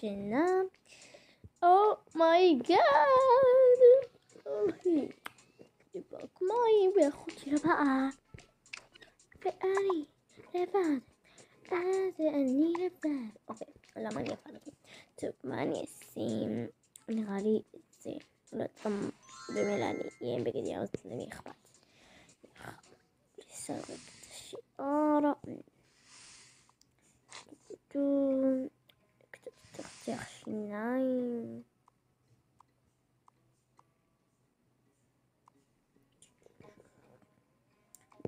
שינה. אומייגאד. אוי. דיברק מים והחוץ של הבאה. ואני לבד. אז אני לבד. אוקיי, למה אני לבד? טוב, מה אני אשים? נראה לי את זה. לא יודעת גם במילא אני אהיה בגד ים, אז למי אכפת. לסרק את השיער. קצת תחתך שיניים.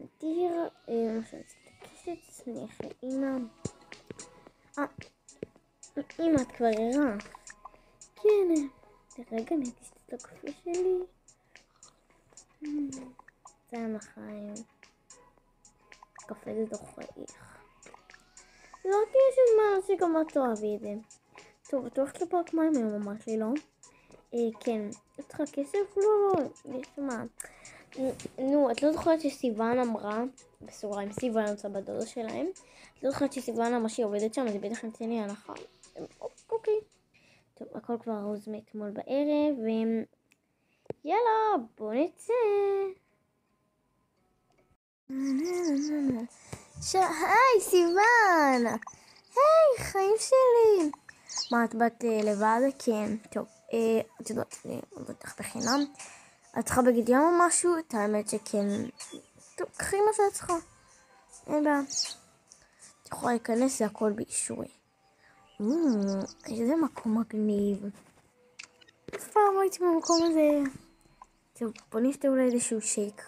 נדיר, מה שרציתי קשת, סניח לאמא. אמא, את כבר ערה. כן, לרגע נהייתי שתת הקפה שלי. זה היה מחיים. קפה זה דוחייך. לא יש זמן שגם את תאהבי את זה. טוב, את הולכת לפארק מים היום ממש לי, לא? כן. את צריכה כסף? לא, יש מה. נו, את לא זוכרת שסיוון אמרה, בסוגריים, סיוון נמצא בדודה שלהם. את לא זוכרת שסיוון אמרה שהיא עובדת שם, אז היא בטח נתן לי הנחה. אוקיי. טוב, הכל כבר ארוז מאתמול בערב, יאללה, בוא נצא. היי, סיוון! היי, חיים שלי! מה, את בת לבד? כן. טוב, את יודעת, בטח בחינם. את צריכה בגד ים או משהו? את האמת שכן. טוב, קחי מה שאת צריכה. אין בעיה. את יכולה להיכנס, זה הכל באישורי. איזה מקום מגניב. אף פעם לא הייתי במקום הזה. טוב, בוא נשתה אולי איזשהו שייק.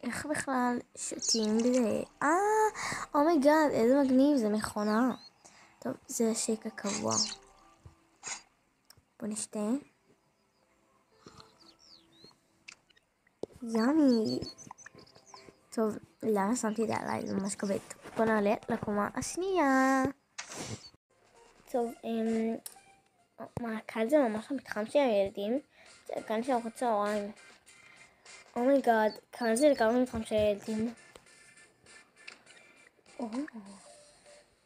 איך בכלל שותים בזה? אומייגאד, איזה מגניב, זה מכונה. טוב, זה השייק הקבוע. בוא נשתה. ימי. טוב, למה שמתי את זה עליי? זה ממש כבד. בוא נעלה לקומה השנייה. טוב, כאן זה ממש המתחם של הילדים. זה כאן של ארוחת צהריים. אומייגאד, כאן זה לגמרי מתחם של הילדים.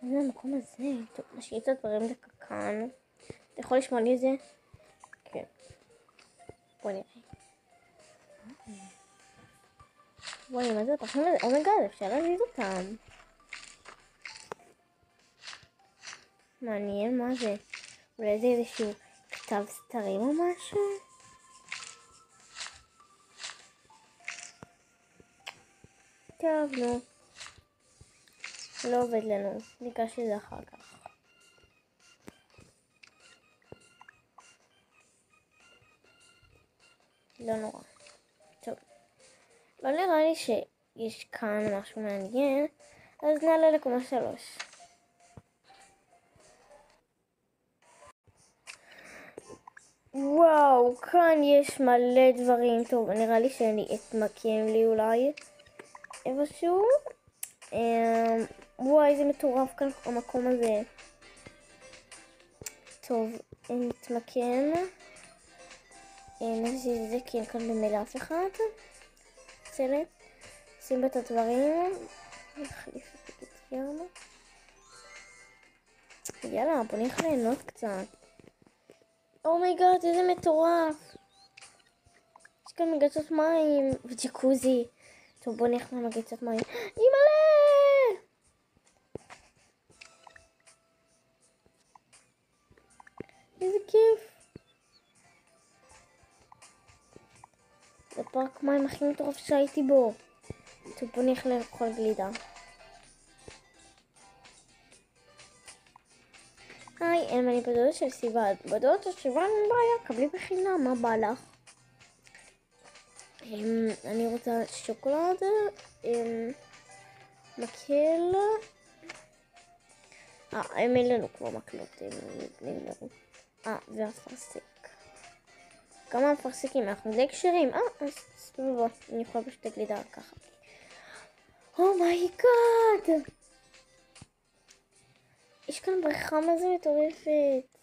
איזה המקום הזה? טוב, נשאיר את הדברים דקה כאן. אתה יכול לשמוע לי את זה? כן. בוא נראה. וואי, מה זה הפרחים הזה? אומייגאד, אפשר להזיז אותם. מעניין, מה זה? אולי זה איזשהו כתב סתרים או משהו? טוב, נו. לא עובד לנו. ניגש לזה אחר כך. לא נורא. טוב. לא נראה לי שיש כאן משהו מעניין, אז נעלה לקומה 3. וואו, כאן יש מלא דברים. טוב, נראה לי שאני אתמקם לי אולי איפשהו. וואי, זה מטורף כאן המקום הזה. טוב, נתמקם. נזיז את זה כי אין כאן במילא אף אחד. צלת. שים את הדברים. נחליף את יאללה. יאללה, בוא נלך ליהנות קצת. אומייגאד, איזה מטורף. יש כאן מגצות מים וג'קוזי. טוב, בוא נלך למגצות מים. אימא'לה! איזה כיף. זה פארק מים הכי מטורף שהייתי בו. טוב, בוא נלך לאכול גלידה. היי, אני בדודה של סיוון. בדודה של סיוון אין בעיה, קבלי בחינם, מה בא לך? אני רוצה שוקולד, מקל. הם אין לנו כבר מקלות, הם נגמרו. והפרסיק. כמה הפרסיקים, אנחנו די קשרים. אז בוא, אני יכולה פשוט גלידה ככה. אומייגאד! יש כאן בריכה מזה מטורפת.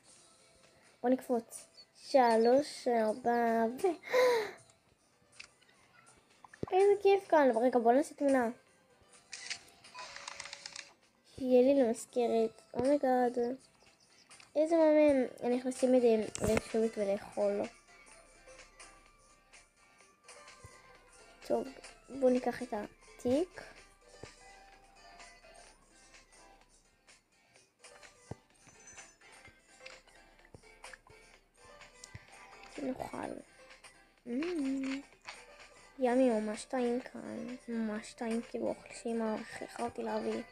בוא נקפוץ. 3, 4 איזה כיף כאן. רגע, בוא נעשה תמונה. שיהיה לי למזכרת. אומייגאד. איזה מהם נכנסים מדי לשבת ולאכול לו. טוב, בואו ניקח את התיק. נאכל. ימי, ממש טעים כאן. ממש טעים, כאילו אוכל שאמא הכריחה אותי להביא.